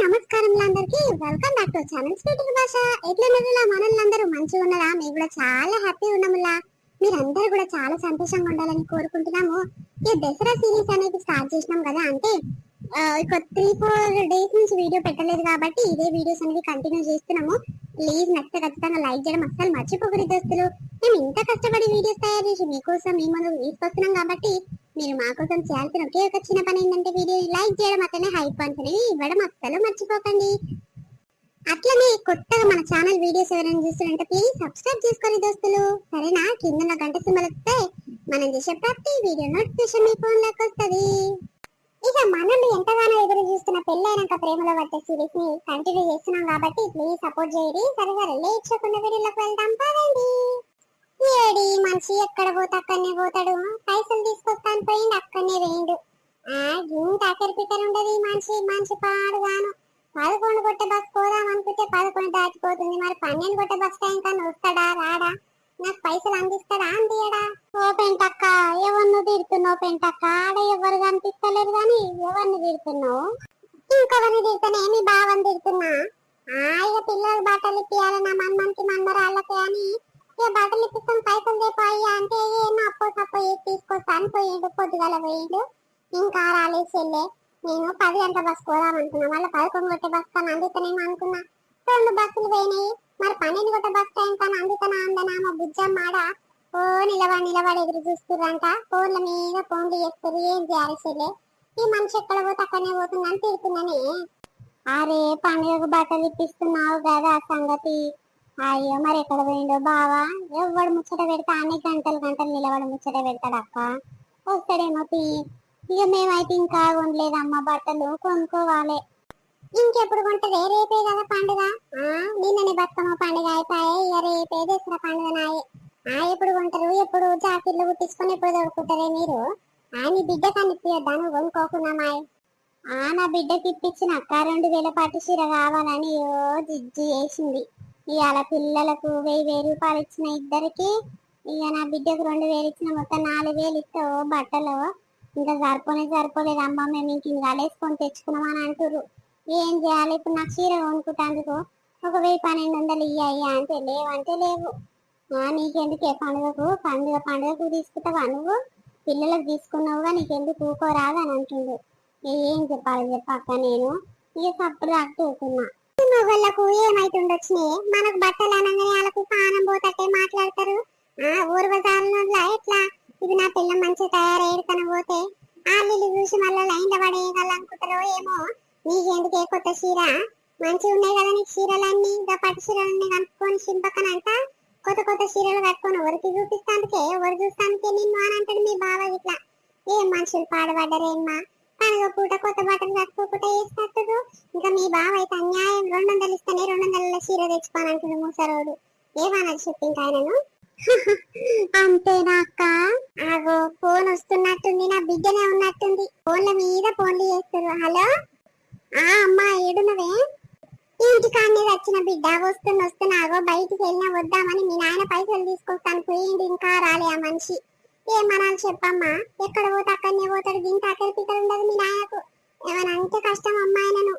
నమస్కారం అందరికి welcome back to channel speaking భాష. ఎట్లున్నారులా మనల్లందరూ మంచిగా ఉన్నారా? మేము కూడా చాలా హ్యాపీ ఉన్నాములా. మీరందరూ కూడా చాలా సంతోషంగా ఉండాలని కోరుకుంటున్నాము. ఈ దసరా సిరీస్ అనేది స్టార్ట్ చేసినాం కదా, అంటే ఒక 3-4 డేస్ నుంచి వీడియో పెట్టలేదు కాబట్టి ఇదే వీడియోస్ అనేది కంటిన్యూ చేస్తున్నాము. ప్లీజ్ నచ్చితే ఖచ్చితంగా లైక్ చేయడం అస్సలు మర్చిపోకూడదు దోస్తులు. మేము ఇంత కష్టపడి వీడియోస్ తయారు చేసి మీకోసం మీ ముందు తీసుకొస్తున్నాం కాబట్టి మీరు మా కోసం చేయాల్సిన ఒకే ఒక చిన్న పని ఏంటంటే వీడియో లైక్ చేయడం, అట్లనే హైప్ పాయింట్స్ అనేవి ఇవ్వడం అస్సలు మర్చిపోకండి. అట్లనే కొత్తగా మన ఛానల్ వీడియోస్ ఎవరైనా చూస్తుంటే ప్లీజ్ సబ్స్క్రైబ్ చేసుకోండి దోస్తులు, సరేనా? కింద గంట సింబల్ వస్తే మనం చేసే ప్రతి వీడియో నోటిఫికేషన్ మీ ఫోన్ లోకి వస్తుంది. ఇక మనల్ని ఎంతగానో ఎదురు చూస్తున్న పెళ్ళైనాక ప్రేమలో పట్టే సిరీస్ ని కంటిన్యూ చేస్తున్నాం కాబట్టి ప్లీజ్ సపోర్ట్ చేయండి. సరిగా లేట్ చేయకుండా వీడియోలోకి వెళ్దాం పదండి. ఏడి మనిషి ఎక్కడ పోతే అక్కడనే పోతాడు, పైసలు తీసుకొస్తాను పోయింది అక్కడనే వేయండు. ఇంత అక్కడి పిక్కలు ఉండదు ఈ మనిషి పాడుగాను. 11 కొట్టే బస్ పోదాం అనుకుంటే 11 దాటిపోతుంది. మరి 12 కొట్టే బస్ టైం కన్నా వస్తాడా రాడా? నాకు పైసలు అందిస్తాడా అందియడా? ఓ పెంటక్క, ఎవరిని తిడుతున్నావు పెంటక్క? ఆడ ఎవరు కనిపిస్తలేరు గాని ఎవరిని తిడుతున్నావు? ఇంకొకరిని తిడుతున్నా, మీ బావని తిడుతున్నా. ఇక పిల్లలకు బట్టలు ఇప్పియాలి నా మన్మనికి మందరాళ్ళకి అని ఇక బట్టలు ఇప్పిస్తాం పైసలు తెపోయ్యా అంటే ఏమో అప్పో సప్పో తీసుకొస్తాను పోయిండు. పొద్దుగల పోయిండు, ఇంకా రాలేదు చెల్లె. నేను 10 గంటల బస్ పోదాం అనుకున్నా, మళ్ళీ 11 కొట్టే బస్ కన్నా అందుతానేమో అనుకున్నా. 2 బస్సులు పోయినాయి. మరి 12 కొట్టే బస్ టైం కన్నా అందుతానా అందనా మా బుజ్జమ్మాడ ఓ నిలబడి ఎదురు చూస్తుర్రంట. ఫోన్ల మీద ఫోన్లు చేస్తారు. ఏం చేయాలి చెల్లె? ఈ మనిషి ఎక్కడ పోతే అక్కడనే పోతుందని తిడుతున్నానే. అరే పండుగకు బట్టలు ఇప్పిస్తున్నావు కదా సంగతి. అయ్యో మరి ఎక్కడ పోయిండో బావా? ఎవడు ముచ్చట పెడతా అన్ని గంటలు నిలబడి ముచ్చట పెడతాడు అక్క. వస్తాడేమో తీ. ఇక మేమైతే ఇంకా కొనలేదమ్మా, బట్టలు కొనుక్కోవాలి. ఇంకెప్పుడు కొంటదే? రేపే కదా పండుగ. నిన్ననే బతుకమ్మ పండుగ అయిపోయాయి, ఇక రేపే దసరా పండుగ నాయే. ఎప్పుడు కొంటారు? ఎప్పుడు జాకెట్లు కుట్టించుకొని ఎప్పుడు దొరుకుతారే మీరు? నీ బిడ్డ కనిపించద్దా నువ్వు కొనుక్కోకున్నా మాయ? నా బిడ్డకి ఇప్పించిన అక్క 2000 పట్టు చీర కావాలని జిజ్జి వేసింది. ఇవాళ పిల్లలకు 1000 రూపాయలు ఇచ్చిన ఇద్దరికి. ఇక నా బిడ్డకు 2000 ఇచ్చిన, మొత్తం 4000 ఇస్తే బట్టలు ఇంకా సరిపోలేదు అమ్మ. మేము ఇంక కలేసుకొని తెచ్చుకున్నామని అంటారు. ఏం చేయాలి ఇప్పుడు? నాకు చీర కొనుక్కుంటేందుకు ఒక 1000-1200 ఇయ్యా అంటే లేవంటే లేవు. నీకెందుకే పండుగకు తీసుకుంటావా నువ్వు? పిల్లలకు తీసుకున్నావుగా, నీకెందుకు ఊకోరాదు అని అంటుండు. ఏం చెప్పాలి చెప్పాక నేను ఇక సప్పుడు అట్టుకున్నా. మొగళ్ళకు ఏమైతుండొచ్చినే, మనకు బట్టలు అనగానే వాళ్ళకు పానం పోతట్టే మాట్లాడతారు. ఊర్వజాలలో ఎట్లా ఇది నా పిల్ల మంచి తయారయ్యేడుకన పోతే వాళ్ళు చూసి మళ్ళీ లైన్ల పడేయగలనుకుంటారో ఏమో. నీకెందుకే కొత్త చీర? మంచిగా ఉన్నాయి కదా నీకు చీరలన్నీ. ఇంకా పట్టు చీరలన్నీ కనుక్కొని చింపకనంట కొత్త చీరలు కట్టుకొని ఎవరికి చూపిస్తానికే, ఎవరు చూస్తానికే నిన్ను అని అంటాడు మీ బావ. ఇట్లా ఏం మనుషులు పాడబడ్డరేమ్మా? పండుగ పూట కొత్త బట్టలు కట్టుకోకుండా వేసినట్టు. ఇంకా మీ బావ అయితే అన్యాయం. 200 ఇస్తేనే 200 చీర తెచ్చుకోని అంటుడు ముసరోడు. ఏమన్నది చెప్పి ఇంకా ఆయనను? అంతేనా అక్క? ఫోన్ వస్తున్నట్టుంది, నా బిడ్డనే ఉన్నట్టుంది. ఫోన్ల మీద ఫోన్లు చేస్తారు. హలో అమ్మా ఏడున్నవే? ఇంటికాన్నే వచ్చిన బిడ్డ. వస్తున్నాగో బయటికి వెళ్ళినా వద్దామని మీ నాయన పైసలు తీసుకొస్తాను పోయింది, ఇంకా రాలే ఆ మనిషి. ఏమనాలి చెప్పమ్మా? ఎక్కడ పోతే అక్కడనే పోతాడు. దీంతో అక్కడి పిక్కలు ఉండదు మీ నాయకు. ఏమన్నా అంటే కష్టం అమ్మాయినను.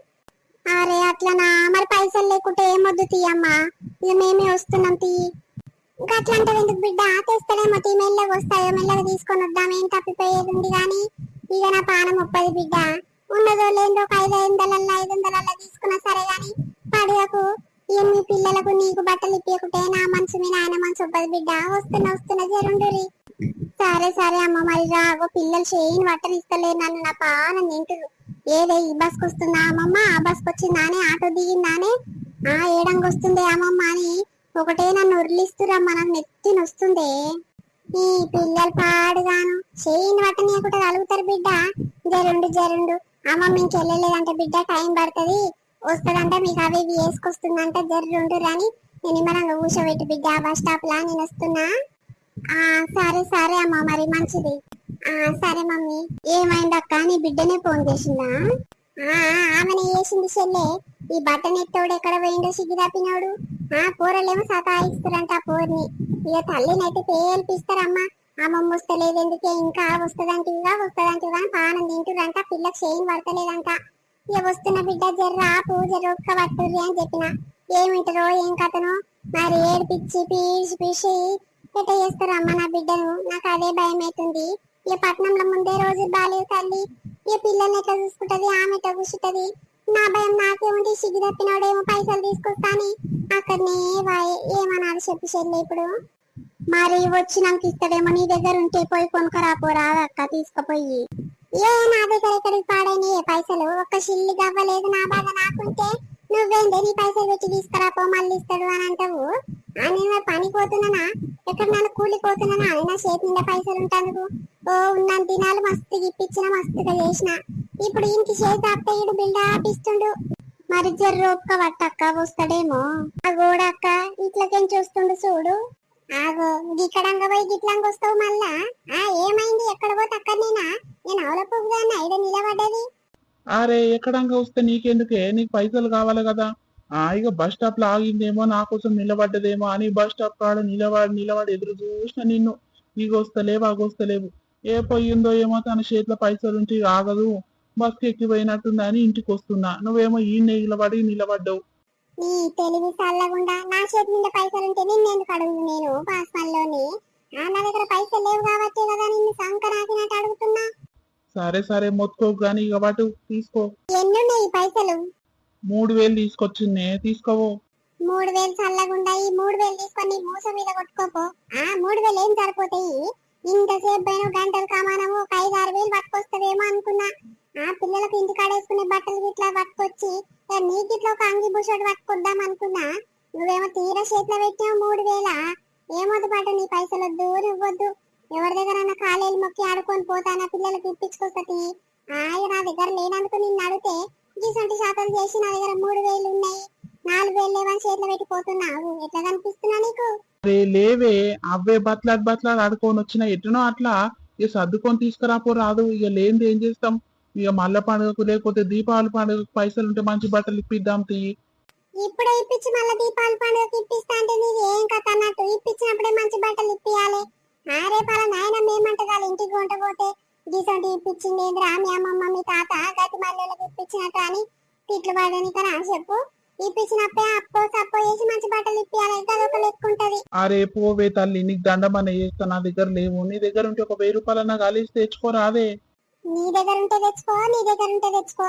అరే అట్లనా? మరి పైసలు లేకుంటే ఏమొద్దు తీయమ్మా, ఇక మేమే వస్తున్నాం తీ. ఇంకా అట్లా అంటే ఎందుకు బిడ్డ? తెస్తాడేమో తీ, మెల్లగా వస్తాయో మెల్లగా తీసుకొని వద్దాం. ఏం తప్పిపోయేది ఉంది కానీ ఇక నా పానం 30 బిడ్డ. ఉన్నదో లేదో ఒక 500 తీసుకున్నా సరే గాని పండుగకు మీ పిల్లలకు నీకు బట్టలు ఇప్పకుంటే నా మనసు మీ నాయన మనసు 30 బిడ్డ. వస్తున్నా జరుండురి. సరే అమ్మ మరి రాగో. పిల్లలు చేయని బట్టలు ఇస్తలేరు నన్ను, నా పానం తింటురు. ఏదే ఈ బస్కి వస్తుందా అమ్మమ్మ? ఆ బస్కి వచ్చిందానే? ఆటో దిగిందానే? ఏడంగా వస్తుందే అమ్మమ్మ అని ఒకటే నన్ను ఉర్లిస్తురమ్మ. నాకు నెత్తిన వస్తుందే. ఈ పిల్లలు పాడుగాను చేయని బట్టని కూడా కలుగుతారు బిడ్డ. జరుండు అమ్మమ్మ ఇంకెళ్ళలేదంటే బిడ్డ టైం పడుతుంది, వస్తుందంటే మీకు అవి ఇవి వేసుకొస్తుందంట. జరుండు రాని నేను నిమ్మలంగా కూర్చోబెట్టి బిడ్డ బస్ స్టాప్ లా నేను వస్తున్నా. సరే అమ్మ మరి మంచిది. సరే మమ్మీ. ఏమైందక్క? నీ బిడ్డనే ఫోన్ చేసిందా? ఆమెనే చేసింది చెల్లె. ఈ బట్టన్ ఎత్తోడు ఎక్కడ పోయిండో సిగ్గు తప్పినోడు. కూరలేమో సతాయిస్తారంట ఆ పోర్ని. ఇక తల్లినైతే తేల్పిస్తారమ్మా. అమ్మమ్మ వస్తలేదు ఎందుకే, ఇంకా వస్తదంటివిగా అని పానం తింటురంట. పిల్లకి చేయని పడతలేదంట. ఇక వస్తున్న బిడ్డ జర్ర ఆపు జర్ర ఒక్క పట్టుర్రి అని చెప్పిన. ఏమింటారో ఏం కథనో మరి ఏడిపిచ్చి పీసి పీసి ఎట్ట చేస్తారు అమ్మ నా బిడ్డను, నాకు అదే భయం అవుతుంది. ఇక పట్నంలో ముందే రోజు బాలేదు తల్లి, ఇక పిల్లల్ని ఎట్లా చూసుకుంటది, ఆమె ఎట్లా కూర్చుంటది. నా భయం నాకే ఉండి సిగ్గు తప్పినోడేమో పైసలు తీసుకొస్తాని అక్కడనే ఏమనాలి చెప్పు చెల్లి. ఇప్పుడు మరి వచ్చినాక ఇస్తాడేమో, నీ దగ్గర ఉంటే పోయి కొనుక్కరాపోరా అక్క తీసుకుపోయి. ఏ నా దగ్గర ఎక్కడికి పాడైన పైసలు ఒక్క షిల్లి గవ్వలేదు. నా బాధ నాకుంటే నువ్వేందే నీ పైసలు పెట్టి తీసుకురాపో మళ్ళీ ఇస్తాడు అని అంటావు. నేను పనికి పోతున్నానా, ఎక్కడ నన్ను కూలిపోతున్నానా అని నా చేతి నిండా పైసలు ఉంటాను. ఓ ఉన్న దినాలు మస్తుగా ఇప్పించిన మస్తుగా చేసిన. ఇప్పుడు ఇంటి చేతి అప్పయ్యుడు బిల్డా ఆపిస్తుండు. మరి జర్ర ఒక్క వట్టక్క వస్తాడేమో. ఆ గోడ అక్క ఇట్లకేం చూస్తుండు చూడు. ఆగో గిక్కడంగా పోయి గిట్లంగా వస్తావు మళ్ళా. ఏమైంది ఎక్కడ పోతే అక్కడనేనా? నేను అవలపుగానే ఐడ నిలబడ్డది. అరే ఎక్కడంగా వస్తే నీకెందుకే, నీకు పైసలు కావాలి కదా. ఇక బస్ స్టాప్ లో ఆగిందేమో, నా కోసం నిలబడ్డదేమో అని బస్ స్టాప్ కాడ నిలబడి ఎదురు చూసిన నిన్ను. ఇక వస్తలేవు అగొస్తలేవు. ఏ పోయిందో ఏమో, తన చేతిలో పైసలు ఉంటే ఆగదు, బస్కి ఎక్కిపోయినట్టుంది అని ఇంటికి వస్తున్నా. నువ్వేమో ఈ నిలబడ్డావు. నీ తెలివి చల్లగుండా నా చేతి నిండా పైసలు ఉంటే నిన్నెందుకు అడుగు? నేను పాస్మల్లోని నా దగ్గర పైసలు లేవు కాబట్టి కదా నిన్ను సంకరాకినట్టు అడుగుతున్నా. సరే సరే మొత్తుకోకు గాని ఇక వాటు తీసుకో. ఎన్నున్నాయి పైసలు? 3000 తీసుకొచ్చిందే, తీసుకోవో. 3000 చల్లగుండా ఈ 3000 తీసుకొని మూస మీద కొట్టుకోపో. 3000 ఏం సరిపోతాయి? ఇంతసేపు పైన గంటలు కమానము ఒక 5-6 వేలు పట్టుకొస్తావేమో అనుకున్నా. పిల్లలకు ఇంటి కాడేసుకునే బట్టలు గిట్లా పట్టుకొచ్చి నీకు ఇట్లా ఒక అంగి బుషోటి పట్టుకొద్దాం అనుకున్నా. నువ్వేమో తీర చేతిలో పెట్టావు 3000. ఏమొద్దు పాటు, నీ పైసలు వద్దు నువ్వొద్దు. ఎవరి దగ్గర కాలేలు మొక్కి ఆడుకొని పోతానా పిల్లలకి ఇప్పించుకొస్తీ. నా దగ్గర లేనందుకు నిన్ను అడిగితే గీసంటి శాతాలు చేసి నా దగ్గర 3000 ఉన్నాయి, 4000 లేవని చేతిలో పెట్టిపోతున్నావు. ఎట్లా కనిపిస్తున్నా నీకు? లేవే అవే బట్లాడు ఆడుకొని వచ్చిన ఎటునో అట్లా ఇక సర్దుకొని తీసుకురాపో రాదు. ఇక లేనిది ఏం చేస్తాం? ఇక మల్ల పండుగకు లేకపోతే దీపావళి పండుగకు పైసలు ఉంటే మంచి బట్టలు ఇప్పిద్దాం తీయి. ఇప్పుడే ఇప్పించి మళ్ళీ దీపావళి పండుగకి ఇప్పిస్తా అంటే నీది ఏం కథ అన్నట్టు? ఇప్పించినప్పుడే మంచి బట్టలు ఇప్పియాలి. రేపాల నాయన మేమంటగాలి ఇంటికి వంట పోతే గీసంటి ఇప్పించింది ఏంద్రా మీ అమ్మమ్మ మీ తాత గతి మల్లెలకు ఇప్పించినట్టు అని తిట్లు పడని కదా చెప్పు. ఇప్పించినప్పుడే అప్పో సప్పో వేసి మంచి బట్టలు ఇప్పియాలి. అదొక లెక్కుంటది. పోవే తల్లి, నీకు దండమనే చేస్తా. నా దగ్గర లేవు. నీ దగ్గర ఉంటే ఒక 1000 రూపాయలన్నా కలిసి తెచ్చుకోరాదే. నీ దగ్గర ఉంటే తెచ్చుకో, నీ దగ్గర ఉంటే తెచ్చుకో.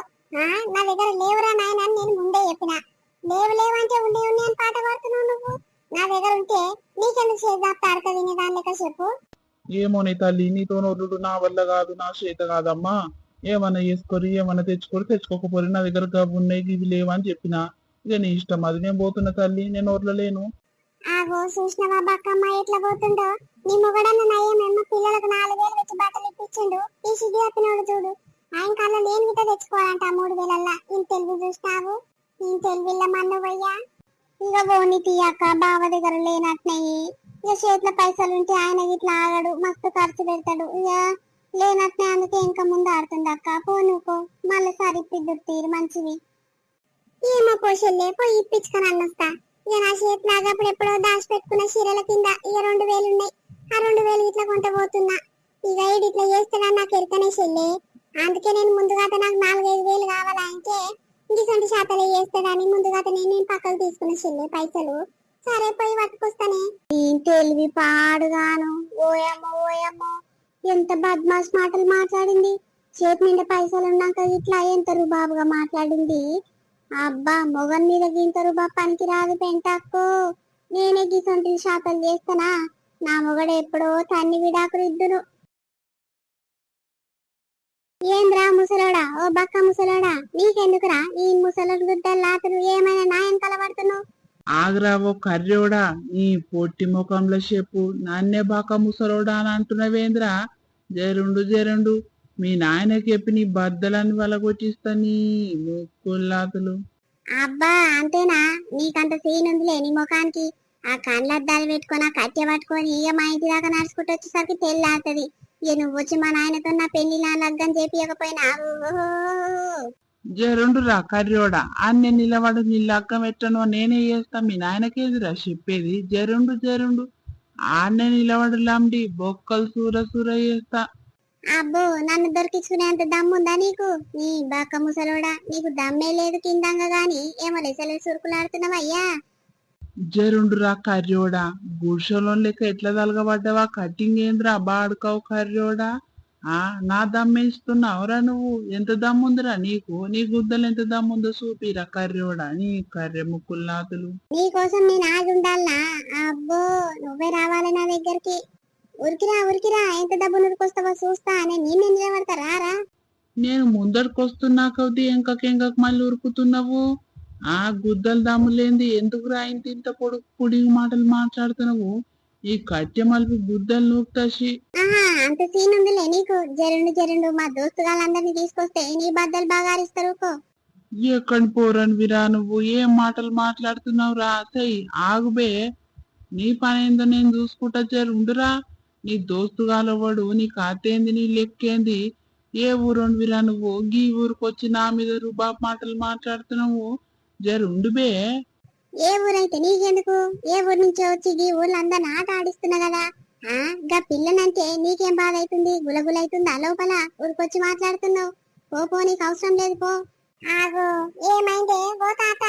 నా దగ్గర లేవురా నాయన అని నేను ముందే చెప్పిన. లేవంటే ఉండే అని పాట పాడుతున్నావు నువ్వు. నా దగ్గర ఉంటే నీకెందుకు చేద్దాం ఆడుతుంది నీ దాని లెక్క చెప్పు. ఏమో నీ తల్లి, నీతో నోరుడు నా వల్ల కాదు, నా చేత కాదమ్మా. ఏమన్నా చేసుకోరి, ఏమన్నా తెచ్చుకోకపోరి. నా దగ్గర గబ్బు ఉన్నాయి, ఇవి లేవని చెప్పిన. ఇక నీ ఇష్టం, అది నేను పోతున్నా తల్లి, నేను ఊర్లోలేను. ఆగో చూసినవా బక్కమ్మ ఎట్లా పోతుండో? నీ మొగడన్న నయ్యమేమో పిల్లలకు 4000 పెట్టి బట్టలు ఇప్పించిండు. ఈ సిద్ధి అప్పినోడు చూడు, ఆయన కళ్ళ లేని గిట్ట తెచ్చుకోవాలంట 3000. ఇంత తెలివి చూసినావు, ఇంత తెలివిల్ల మన్ను పోయ్యా. ఇక పోనీ తీయక్క, బావ దగ్గర లేనట్నయి. ఇక చేతిలో పైసలు ఉంటే ఆయన గిట్లా ఆగడు, మస్తు ఖర్చు పెడతాడు. ఇక లేనట్నే అందుకే ఇంకా ముందు ఆడుతుంది అక్క. పోనుకో మళ్ళీ సరిపిద్దురు తీరు మంచివి. ఏమో పోషల్లే పోయి ఇప్పించుకొని అన్నొస్తా. ఇక నా చేతిలో అప్పుడు ఎప్పుడో దాచి పెట్టుకున్న చీరల కింద ఇక 2000 ఉన్నాయి. ఆ 2000 ఇట్లా కొంట పోతున్నా. ఇక ఈడు ఇట్లా చేస్తాడని నాకు ఎరకనే చెల్లే. అందుకే నేను ముందుగా నాకు 4-5 వేలు కావాలంటే ఇంటి శాతాలే చేస్తాడని ముందుగా నేను పక్కకు తీసుకున్న చెల్లె పైసలు. సరే పోయి పట్టుకొస్తానే. తెలివి పాడుగాను. ఓయమ్మో ఎంత బద్మాష్ మాటలు మాట్లాడింది. చేతి నిండా పైసలు ఉన్నాక ఇట్లా ఎంత రుబాబుగా మాట్లాడింది. అబ్బా మొగన్ మీద గింత రుబాబు పనికి రాదు పెంటాక్కో. నేనే గిసొంటి శాతాలు చేస్తానా? నా మొగడు ఎప్పుడో తన్ని విడాకులు ఇద్దును. ఏంద్రా ముసలోడా, ఓ బక్క ముసలోడా, నీకెందుకురా ఈ ముసలు గుద్దలాతలు? ఏమైనా నాయన కలబడుతున్నావు? ఆగ్రావో కర్రోడా, నీ పొట్టి ముఖంలో చెప్పు నాన్నే బాక ముసలోడా అని అంటున్నావేంద్రా? జరుండు మీ నాయనకి చెప్పి నీ బద్దలని వలగొట్టిస్తా నీ ముక్కులాతులు. అబ్బా అంతేనా? నీకంత సీన్ ఉందిలే నీ ముఖానికి. ఆ కండ్లద్దాలు పెట్టుకొని ఆ కట్టె పట్టుకొని ఇక మా ఇంటి దాకా నడుచుకుంటూ వచ్చేసరికి తెల్లాతది. ఇక నువ్వు వచ్చి మా నాయనతో నా పెళ్లి నా లగ్గం చేపియకపోయినా జరుండురా కర్రోడా, అన్నీ నిలబడు. నీ లగ్గం ఎట్టనో నేనే చేస్తా. మీ నాయనకేదిరా చెప్పేది? జరుండు ఆన్నే నిలబడు లండి, బొక్కలు సూర చేస్తా. అబ్బో నన్ను దొరికించుకునేంత దమ్ముందా నీకు? నీ బాక ముసలోడా, నీకు దమ్మే లేదు కిందంగా గాని ఏమో లెసలు సురుకులాడుతున్నావయ్యా. జరుండురా కర్రోడా, గుడిసెలో లెక్క ఎట్లా తలగబడ్డావా? కట్టింగ్ ఏంద్రా బాడుకావు కర్రోడా? నా దమ్మేస్తున్నావురా నువ్వు? ఎంత దమ్ముందిరా నీకు? నీ గుద్దలు ఎంత దమ్ముందో చూపిరా కర్రోడా, నీ కర్రె ముక్కులు నాతులు. నీకోసం నేను ఆగి ఉండాలనా? అబ్బో నువ్వే రావాలి నా దగ్గరికి. ఉరికిరా ఉరికిరా, ఎంత డబ్బు నురికొస్తావో చూస్తా అని నేను నిలబడతా రారా. నేను ముందరికొస్తున్నా కొద్దీ ఎంకకెంకకు మళ్ళీ ఉరుకుతున్నావు. గుద్దలు దమ్ములేంది ఎందుకురా ఇంత పొడుగు పొడిగి మాటలు మాట్లాడుతున్నావు? ఈ కట్టె మలుపు గుద్దలు నూకుతాసి. అంత సీన్ ఉందిలే నీకు. జరుండు జరుండు, మా దోస్తుగాళ్ళందరినీ తీసుకొస్తే నీ బద్దలు బాగా అరిస్తారు. ఎక్కడి పోరని విరా నువ్వు? ఏం మాటలు మాట్లాడుతున్నావు రా? సై ఆగుబే, నీ పని ఏందో నేను చూసుకుంటా. జరుండురా. నీ దోస్తుగాలవాడు, నీ కాతేంది, నీ లెక్కేంది? ఏ ఊరోని విరా నువ్వు? గీ ఊరికొచ్చి నా మీద రుబాబ్ మాటలు మాట్లాడుతున్నావు? జరుండుబే. ఏ ఊరైతే నీకెందుకు? ఏ ఊరు నుంచి వచ్చి ఈ ఊర్లో అందరిని ఆట ఆడిస్తున్నా కదా. గా పిల్లనంటే నీకేం బాధ అవుతుంది? గులగులైతుందా లోపల? ఊరికొచ్చి మాట్లాడుతున్నావు. పో నీకు అవసరం లేదు పో. ఆగో ఏమైందే ఓ తాత?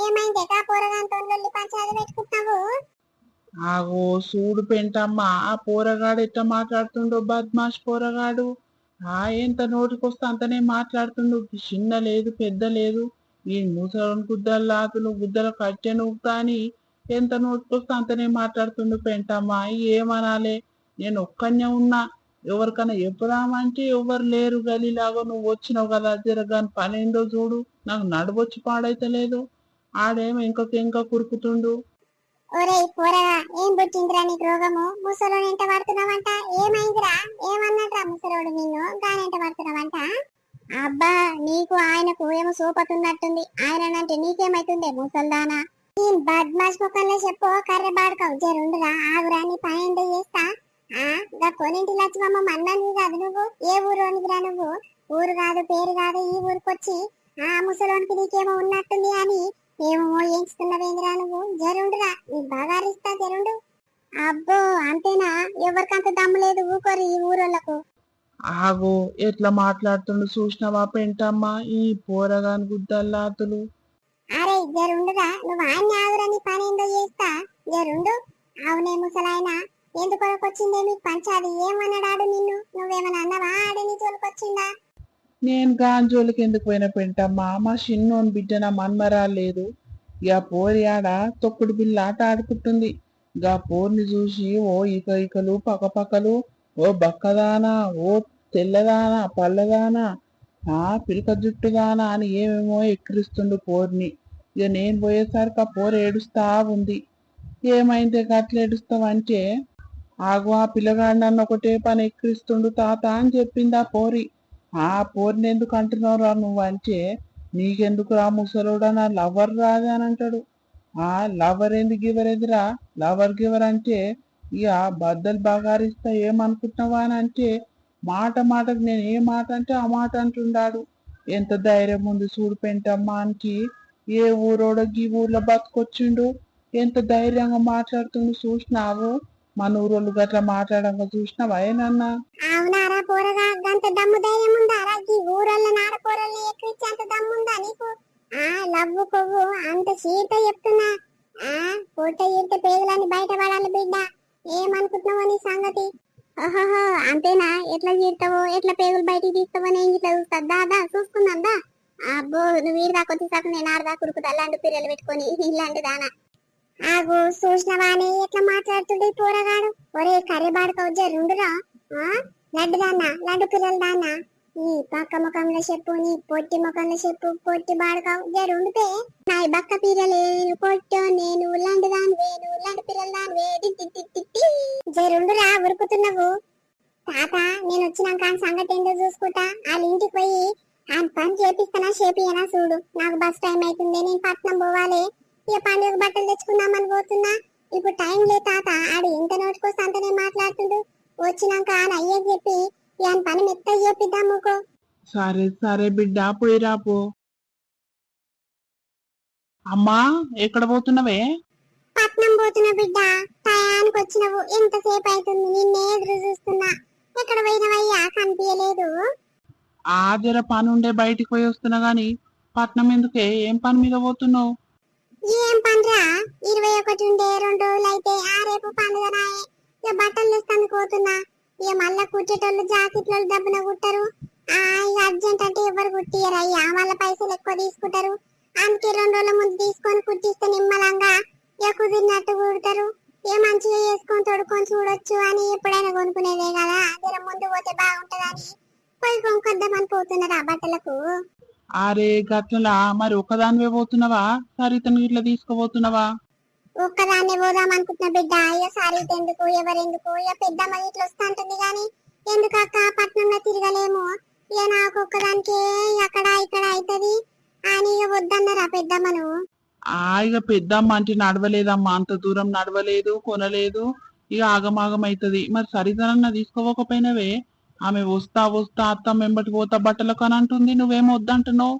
ఏమైందే కా పోరగాంతో పంచాయతీ పెట్టుకుంటున్నావు? ఆగో సూడు పెంటమ్మా, ఆ పోరగాడు ఎట్లా మాట్లాడుతుండో, బద్మాష్ పోరగాడు. ఎంత నోటికొస్తే అంతనే మాట్లాడుతుండు. చిన్న లేదు పెద్ద లేదు. ఈ ముసలి గుద్దల లాతులు గుద్దల కట్టె నూకుతా అని ఎంత నోటికొస్తే అంతనే మాట్లాడుతుండు పెంటమ్మా. ఏమనాలే? నేను ఒక్కనే ఉన్నా. ఎవరికైనా చెప్పుదామంటే ఎవరు లేరు గలీలాగా. నువ్వు వచ్చినావు కదా, జరగాని పని ఏందో చూడు. నాకు నడువొచ్చి పాడైతలేదు. ఆడేమో ఇంకొక కురుకుతుండు. ఒరే పోరగా, ఏం పుట్టిందిరా నీకు రోగము? ముసలోని ఎంట పడుతున్నావంట. ఏమైందిరా? ఏమన్నట్రా ముసలోడు నిన్ను గానెంట పడుతున్నావంట? అబ్బా నీకు ఆయనకు ఏమో సోపతున్నట్టుంది. ఆయనంటే నీకేమైతుంది ముసల్దానా? నీ బద్మాష్ ముఖంలో చెప్పు కర్రె బాడుకావు. జరుండురా ఆగురా, నీ పని ఏంటో చేస్తా. గా కొనింటి లక్ష్మమ్మ మన్నాను కాదు నువ్వు? ఏ ఊరోనికిరా నువ్వు? ఊరు కాదు పేరు కాదు ఈ ఊరికొచ్చి ముసలోనికి నీకేమో ఉన్నట్టుంది అని ఏమో ఏంచుకున్నావేంద్రా నువ్వు? జరుండురా, నీ బాగా అరిస్తా జరుండు. అబ్బో అంతేనా? ఎవరికంత దమ్ము లేదు ఊకోరు ఈ ఊరోళ్ళకు. ఆగో ఎట్లా మాట్లాడుతుండు చూసినావా పెంటమ్మా ఈ పోరగాని గుద్దల్లాతులు? అరే జరుండురా, నువ్వు ఆయన్ని ఆగురా, నీ పని ఏందో చేస్తా. జరుండు. అవునే ముసలాయన, ఎందుకొరకు వచ్చిందే మీకు పంచాది? ఏమన్నాడాడు నిన్ను? నువ్వేమన్నా అన్నవా? ఆడే నీ తోలుకొచ్చిందా? నేను గాంజోలికి ఎందుకు పోయిన పెంటమ్మా? మా చిన్నోని బిడ్డ నా మన్మరా లేదు. ఇక పోరి ఆడ తొక్కుడు బిల్ల ఆట ఆడుకుంటుంది. గా పోర్ని చూసి ఓ ఇకలు పక్కపక్కలు, ఓ బక్కదానా, ఓ తెల్లదానా, పల్లదానా, పిలక జుట్టుదానా అని ఏమేమో ఎక్కిరిస్తుండు పోర్ని. ఇక నేను పోయేసరికి ఆ పోరు ఏడుస్తా ఉంది. ఏమైంది గట్ల ఏడుస్తావంటే, ఆగు ఆ పిల్లగాడు నన్ను ఒకటే పని ఎక్కిరిస్తుండు తాత అని చెప్పింది ఆ పోరి. ఆ పోరిని ఎందుకు అంటున్నావురా నువ్వు అంటే, నీకెందుకు రా ముసలోడా, నా లవర్ రాదు అని అంటాడు. లవర్ ఎందుకు గివరేదిరా? లవర్ గివర్ అంటే ఇక బద్దలు బగారిస్తా ఏమనుకుంటున్నావా అని అంటే, మాటకు నేను ఏ మాట అంటే ఆ మాట అంటుండాడు. ఎంత ధైర్యం ఉంది చూడు పెంటమ్మా అని. ఏ ఊరోడో ఈ ఊర్లో బతుకొచ్చిండు, ఎంత ధైర్యంగా మాట్లాడుతుండు చూసినావు? మన ఊరోళ్ళు గట్లా మాట్లాడంగా చూసినావా ఏనన్నా? అవునారా పోరగా, గంత దమ్ము ధైర్యం ఉందారా? ఈ ఊరల్ల నాడ పోరల్ని ఎక్కిరించేంత దమ్ముందా నీకు? లవ్వు కొవ్వు అంత చీట చెప్తున్నా. పూట ఈడితే పేగులని బయటపడాలి బిడ్డ. ఏమనుకుంటున్నావో నీ సంగతి? ఓహోహో అంతేనా? ఎట్లా చీడతావో, ఎట్లా పేగులు బయటికి తీస్తావో నేను ఇట్లా చూస్తా. దాదా చూసుకుందాం దా. అబ్బో నువ్వు వీడిదా కొద్దిసాకు నేను ఆడదా కురుకుతా అలాంటి పిల్లలు పెట్టుకొని ఇలాంటి దానా. ఆగు చూసినవానే ఎట్లా మాట్లాడుతుండే పోరగాడు. ఒరే కర్రె బాడుకవు జరుండురా. లడ్డు దాన్నా, లడ్డు పిల్లల దాన్నా, నీ పక్క ముఖంలో చెప్పు, నీ పొట్టి ముఖంలో చెప్పు, పొట్టి బాడుకావు జరుండితే. నా బక్క పిల్లలే నేను పొట్టో, నేను ఉల్లాంటి దానివే, నువ్వు ఉల్లాంటి పిల్లల దానివే. జరుండురా ఉరుకుతున్నావు. తాత నేను వచ్చినాక ఆ సంగతి ఏంటో చూసుకుంటా. వాళ్ళ ఇంటికి పోయి ఆ పని చేపిస్తానా చేపియనా చూడు. నాకు బస్ టైం అవుతుంది, నేను పట్నం పోవాలి. ఇక పండుగ బట్టలు తెచ్చుకుందామని పోతున్నా. ఇప్పుడు టైం లేదు తాత. ఆడు ఎంత నోటికొస్తే అంతనే మాట్లాడుతుండు. వచ్చినాక ఆయన అయ్యకి చెప్పి ఇక పని మెత్త చేపిద్దాముకో. సరే సరే బిడ్డ పోయిరాపో. అమ్మా ఎక్కడ పోతున్నావే? పట్నం పోతున్నా బిడ్డ. టయానికి వచ్చినవు. ఎంతసేపు అవుతుంది? నిన్నే ఎదురు చూస్తున్నా. ఎక్కడ పోయినవయ్యా కనిపించలేదు. ఆ జర పని ఉండే బయటికి పోయి వస్తున్నా గాని పట్నం ఎందుకే? ఏం పని మీద పోతున్నావు? ఏం పనిరా, 21 ఉండే 2 రోజులు అయితే ఆ రేపు పండుగ నాయే. ఇక బట్టలు తెస్తాను పోతున్నా. ఇక మళ్ళా కుట్టేటోళ్ళు జాకెట్లు దబ్బున కుట్టరు. ఇక అర్జెంట్ అంటే ఎవరు కుట్టియరయ్యా, మళ్ళీ పైసలు ఎక్కువ తీసుకుంటారు. అందుకే 2 రోజుల ముందు తీసుకొని కుట్టిస్తే నిమ్మలంగా ఇక కుదిరినట్టు కుడతారు. ఏ మంచిగా చేసుకొని తొడుకొని చూడొచ్చు అని ఎప్పుడైనా కొనుక్కునేదే కదా, జర ముందు పోతే బాగుంటదని పోయి కొనుక్కొద్దామని పోతున్నారా బట్టలకు. అరే గట్లలా మరి ఒకదానివే పోతున్నావా? సరితను ఇట్లా తీసుకుపోతున్నావా? ఒక్కదాన్నే పోదాం అనుకుంటున్నా బిడ్డ. ఇక సారీట్ ఎందుకు, ఎవరెందుకు, ఇక పెద్దమ్మ ఇట్లా వస్తా అంటుంది గాని ఎందుకు అక్క పట్నంలో తిరగలేము, ఇక నాకు ఒక్కదానికే అక్కడ ఇక్కడ అవుతుంది అని ఇక వద్దన్నారా పెద్దమ్మను. ఇక పెద్దమ్మ అంటే నడవలేదమ్మా, అంత దూరం నడవలేదు కొనలేదు, ఇక ఆగమాగం అవుతుంది. మరి సరితనన్న తీసుకోకపోయినవే? ఆమె వస్తా వస్తా అత్తమ్మ వెంబటి పోతా బట్టలకు అని అంటుంది, నువ్వేమో వద్దంటున్నావు.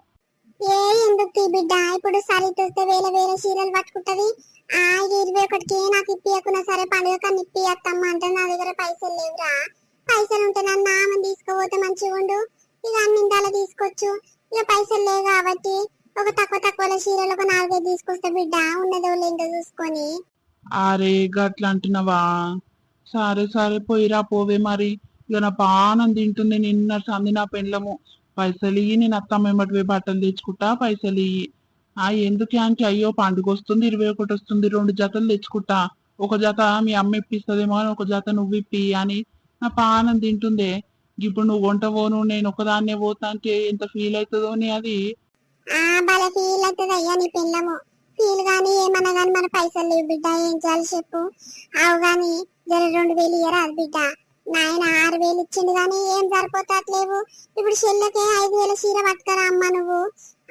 ఏ ఎందుకు తీ బిడ్డ, ఇప్పుడు సారీట్ వస్తే వేరే వేరే చీరలు పట్టుకుంటది. ఇక 21కి నాకు ఇప్పియకున్నా సరే పండుగ కన్నా ఇప్పియత్తమ్మ అంటే నా దగ్గర పైసలు లేవురా. పైసలు ఉంటే నన్ను ఆమె తీసుకుపోతే మంచిగా ఉండు, ఇక అన్నిందాల తీసుకోవచ్చు. ఇక పైసలు లేవు కాబట్టి ఒక తక్కువ చీరలు ఒక 4-5 తీసుకొస్తే బిడ్డ, ఉన్నదో లేదో చూసుకొని. అరే గట్ల అంటున్నావా? సరే సరే పోయిరా పోవే మరి. ఇక నా పానం తింటుంది, నిన్న సంది నా పెండ్లము. పైసలు ఇయ్యి, నేను అత్తమ్మ వెంబటి పోయి బట్టలు తెచ్చుకుంటా, పైసలు ఇయ్యి. ఎందుకు అంటే అయ్యో పండుగ వస్తుంది, 21 వస్తుంది, 2 జతలు తెచ్చుకుంటా. ఒక జత మీ అమ్మ ఇప్పిస్తుందేమో అని ఒక జత నువ్వు ఇప్పి అని నా పానం తింటుందే. ఇప్పుడు నువ్వు వంట పోను నేను ఒకదాన్నే పోతా అంటే ఎంత ఫీల్ అవుతుందో నీ అది. భలే ఫీల్ అవుతుంది అయ్యా నీ పిల్లము. ఫీల్ గాని ఏమన్నా గాని మన పైసలు లేవు బిడ్డ, ఏం చేయాలి చెప్పు. అవు గాని జర 2000 ఇయ్యరాదు బిడ్డ. నాయన 6000 ఇచ్చిండు గాని ఏం సరిపోతాట్లేవు. ఇప్పుడు చెల్లెకే 5000 చీర పట్టుకరా అమ్మ నువ్వు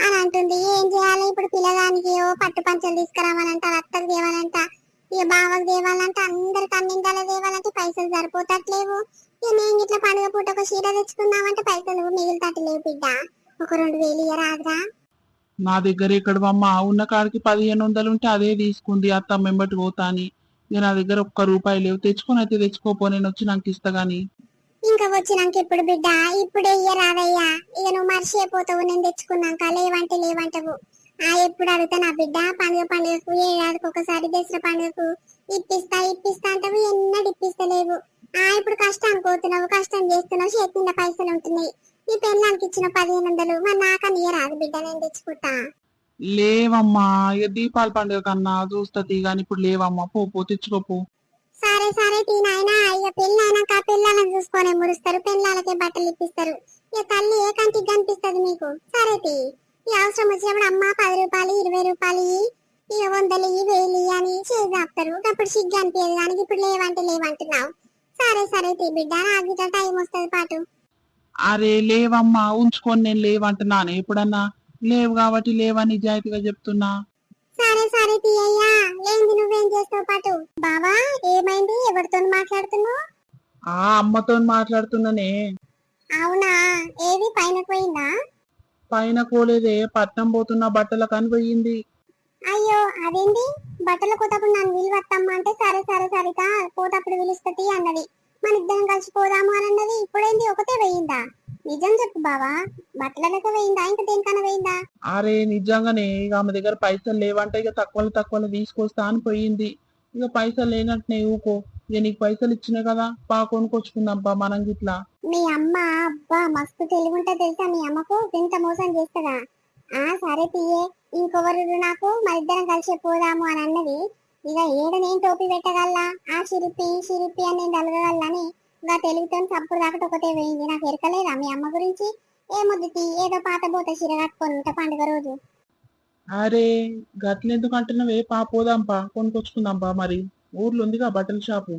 అని అంటుంది. ఏం చేయాలి ఇప్పుడు పిల్లగానికి? ఓ పట్టు పంచలు తీసుకురావాలంట, అత్తకు తేవాలంట, ఇక బావకు తేవాలంట, అందరికి అన్నిందాల తేవాలంటే పైసలు సరిపోతట్లేవు. ఇక నేను ఇట్లా పండుగ పూట ఒక చీర తెచ్చుకుందామంటే పైసలు మిగులుతట్లేవు బిడ్డ. ఒక 2000 ఇయ్యరాదురా. నా దగ్గర ఎక్కడ అమ్మ, ఉన్న కాడికి 1500 ఉంటే అదే తీసుకుంది అత్తమ్మ వెంబటి పోతా అని. ఇక నా దగ్గర ఒక్క రూపాయి లేవు. తెచ్చుకొని అయితే తెచ్చుకోపో, నేను వచ్చి నాకు ఇస్తా గాని. ఇంకా వచ్చినాక ఇప్పుడు బిడ్డ, ఇప్పుడే ఇయ్యరాదయ్యా. ఇక నువ్వు మర్చిపోతావు నేను తెచ్చుకున్నాక. లేవంటే లేవంటవు. ఎప్పుడు అడుగుతా నా బిడ్డ, పండుగకు ఏడాదికి ఒకసారి దసరా పండుగకు ఇప్పిస్తా అంటావు, ఎన్నడూ ఇప్పిస్తలేవు. ఇప్పుడు కష్టానికి పోతున్నావు, కష్టం చేస్తున్నావు, చేతిలో పైసలు ఉంటున్నాయి. ఈ పెళ్ళానికి ఇచ్చిన 1500 మరి నాకని ఇయ్యరాదు బిడ్డ, నేను తెచ్చుకుంటా. లేవమ్మా, ఇక దీపాల పండుగ కన్నా చూస్తా గాని ఇప్పుడు లేవమ్మా, పో తెచ్చుకోపో. సరే తీ నాయనా. ఇక పెళ్ళి అయినాక పిల్లలను చూసుకొని ముడుస్తారు, పిల్లలకే బట్టలు ఇప్పిస్తారు. ఇక తల్లి ఏ కంటికి కనిపిస్తుంది మీకు. సరే తీ. ఈ అవసరం వచ్చినప్పుడు అమ్మ 10 రూపాయలు 20 రూపాయలు ఇక 100 1000 అని చేసి ఆపుతారు. అప్పుడు సిగ్గు అనిపించదు కానీ ఇప్పుడు లేవంటే లేవంటున్నావు. సరే తీ బిడ్డ, నాకు ఇట్లా టైం వస్తుంది పాటు. అరే లేవమ్మా, ఉంచుకొని నేను లేవంటున్నాను ఎప్పుడన్నా? లేవు కాబట్టి లేవని నిజాయితీగా చెప్తున్నా. సరే తీ అయ్యా. ఏంది నువ్వేం చేస్తావు పాటు? బావా ఏమైంది, ఎవరితో మాట్లాడుతున్నావు? అమ్మతో మాట్లాడుతున్నానే. అవునా, ఏది పైన పోయిందా? పైన కోలేదే, పట్నం పోతున్న బట్టల కని పోయింది. అయ్యో అదేంటి, బట్టల కొత్తప్పుడు నన్ను విలువత్తమ్మా అంటే సరే సరిత పోతప్పుడు పిలుస్తతి అన్నది. మన ఇద్దరం కలిసి పోదాము అని అన్నది. ఇప్పుడేంటి ఒకటే వేయిందా? నిజం చెప్పు బావా, బట్టలకే వేయిందా ఇంకా దేనికన్నా వేయిందా? అరే నిజంగానే, ఇక ఆమె దగ్గర పైసలు లేవంటే ఇక తక్కువ తీసుకొస్తా అని పోయింది. ఇక పైసలు లేనట్టునే ఊకో. ఇక నీకు పైసలు ఇచ్చినాయి కదా, కొనుక్కొచ్చుకుందాం మనం గిట్లా. మీ అమ్మ అబ్బా మస్తు తెలివుంటా తెలుసా మీ అమ్మకు, ఎంత మోసం చేస్తుందా. సరే తీయే, ఇంకొవరు నాకు మా ఇద్దరం కలిసి పోదాము అని అన్నది. ఇక ఏడ నేను టోపీ పెట్టగల్లా, షిరిపి అని నేను తలగలని ఇంకా తెలుగుతో సప్పుడు దాకా ఒకటే వేయింది. నాకు ఎరకలేదా మీ అమ్మ గురించి? ఏమొద్దు, ఏదో పాత బోత చీర కట్టుకొని ఉంటా పండుగ రోజు. అరే గట్లెందుకు అంటున్నావే? పోదాంపా, కొనుక్కొచ్చుకుందాంపా. మరి ఊర్లో ఉందిగా బట్టల షాపు.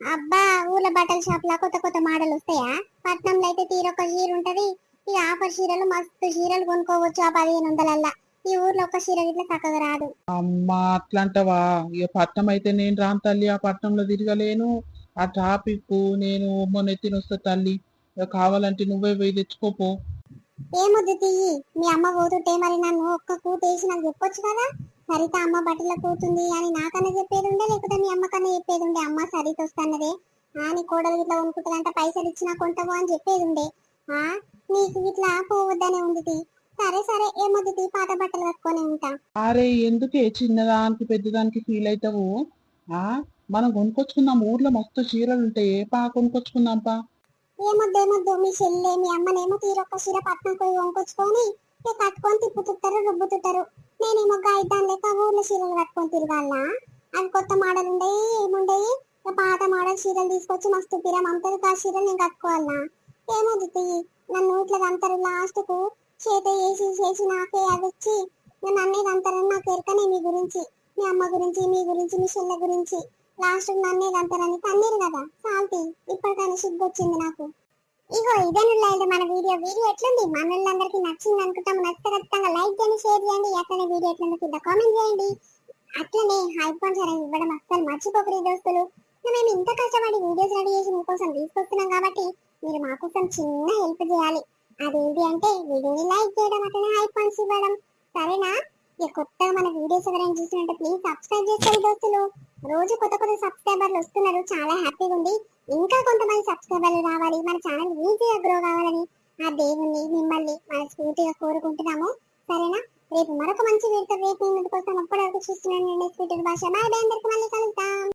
అబ్బా ఊర్లో బట్టల షాప్ లా కొత్త మోడల్ వస్తాయా? పట్నంలో అయితే తీరొక చీర ఉంటది. ఈ ఆఫర్ చీరలు మస్తు చీరలు కొనుక్కోవచ్చు ఆ 1500. ఈ ఊర్లో ఒక చీర ఇట్లా చక్కగా రాదు. అమ్మా అట్లంటవా? ఇక పట్నం అయితే నేను రాను తల్లి, ఆ పట్నంలో తిరగలేను. ఆ ట్రాఫిక్ నేను మొన్నెత్తినొస్తా తల్లి. ఇక కావాలంటే నువ్వే పోయి తెచ్చుకోపో. ఏమొద్దు తీయి, మీ అమ్మ పోతుంటే మరి నన్ను ఒక్క కూతేసి నాకు చెప్పొచ్చు కదా. సరిత అమ్మ బట్టల కూతుంది అని నాకన్నా చెప్పేది ఉండే, లేకపోతే మీ అమ్మ కన్నా చెప్పేది ఉండే. అమ్మ సరిత వస్తున్నదే, నీ కోడలు ఇట్లా కొనుక్కుంటుందంట పైసలు ఇచ్చినా కొంటవు అని చెప్పేది ఉండే. ఆ నీకు ఇట్లా పోవద్దనే ఉంది. సరే సరే ఏమొద్దు పాత బట్టలు కట్టుకొని ఉంటా. అరే ఎందుకే చిన్నదానికి పెద్దదానికి ఫీల్ అవుతావు? ఆ మనం కొనుక్కొచ్చుకుందాం, ఊర్లో మస్తు చీరలు ఉంటాయి, కొనుక్కొచ్చుకుందాంపా. ఏమొద్దు మీ చెల్లె మీ అమ్మనేమో తీరొక్క చీర పట్నం పోయి కొనుక్కొచ్చుకొని కట్టుకొని తిప్పుతుంటారు రుబ్బుతుంటారు. నేనేమో గాయిద్దాం లేక ఊర్లో చీరలు కట్టుకొని తిరగాల. అవి కొత్త మోడల్ ఉండయి ఏముండయి, పాత మోడల్ చీరలు తీసుకొచ్చి మస్తు పిరం అంతది ఆ చీరలు నేను కట్టుకోవాలా. ఏమొద్దు నన్ను ఇట్లా అంటారు లాస్ట్ కు చేత చేసి నాకే అది వచ్చి నన్ను అనేది అంటారని నాకు ఎరకనే మీ గురించి, మీ అమ్మ గురించి మీ గురించి మీ చెల్లె గురించి లాస్ట్ నన్నే అంటారని తన్నీరు కదా సాల్తి. ఇప్పటికైనా సిగ్గొచ్చింది నాకు. ఇగో ఇదేనులైంది మన వీడియో ఎట్లుంది మనోళ్ళందరికీ నచ్చింది అనుకుంటాము. నచ్చితే ఖచ్చితంగా లైక్ చేయండి, షేర్ చేయండి, అట్లనే వీడియో ఎట్లుందో కింద కామెంట్ చేయండి. అట్లనే హైపాన్స్ అనేది ఇవ్వడం అస్సలు మర్చిపోకరి దోస్తులు. మేము ఇంత కష్టపడి వీడియోస్ రెడీ చేసి మీకోసం తీసుకొస్తున్నాం కాబట్టి మీరు మా కోసం చిన్న హెల్ప్ చేయాలి. అదేంటి అంటే వీడియోని లైక్ చేయడం, అట్లనే హైపాన్స్ ఇవ్వడం. సరేనా? ఇక కొత్తగా మన వీడియోస్ ఎవరైనా చూసినట్టే ప్లీజ్ సబ్స్క్రైబ్ చేసుకోండి దోస్తులు. రోజు కొత్త కొత్త సబ్స్క్రైబర్లు వస్తున్నారు, చాలా హ్యాపీగా ఉంది. ఇంకా కొంతమంది సబ్స్క్రైబర్లు రావాలి, మన ఛానల్ ఈజీగా గ్రో కావాలని ఆ దేవుణ్ణి మిమ్మల్ని మనస్ఫూర్తిగా కోరుకుంటున్నాము. సరేనా? రేపు మరొక మంచి వీడితో రేపు మీ ముందుకు వస్తాం. అప్పటి వరకు చూస్తున్నాను నేను స్పీటర్ భాష. బాయ్ బాయ్, అందరికీ మళ్ళీ కలుద్దాం.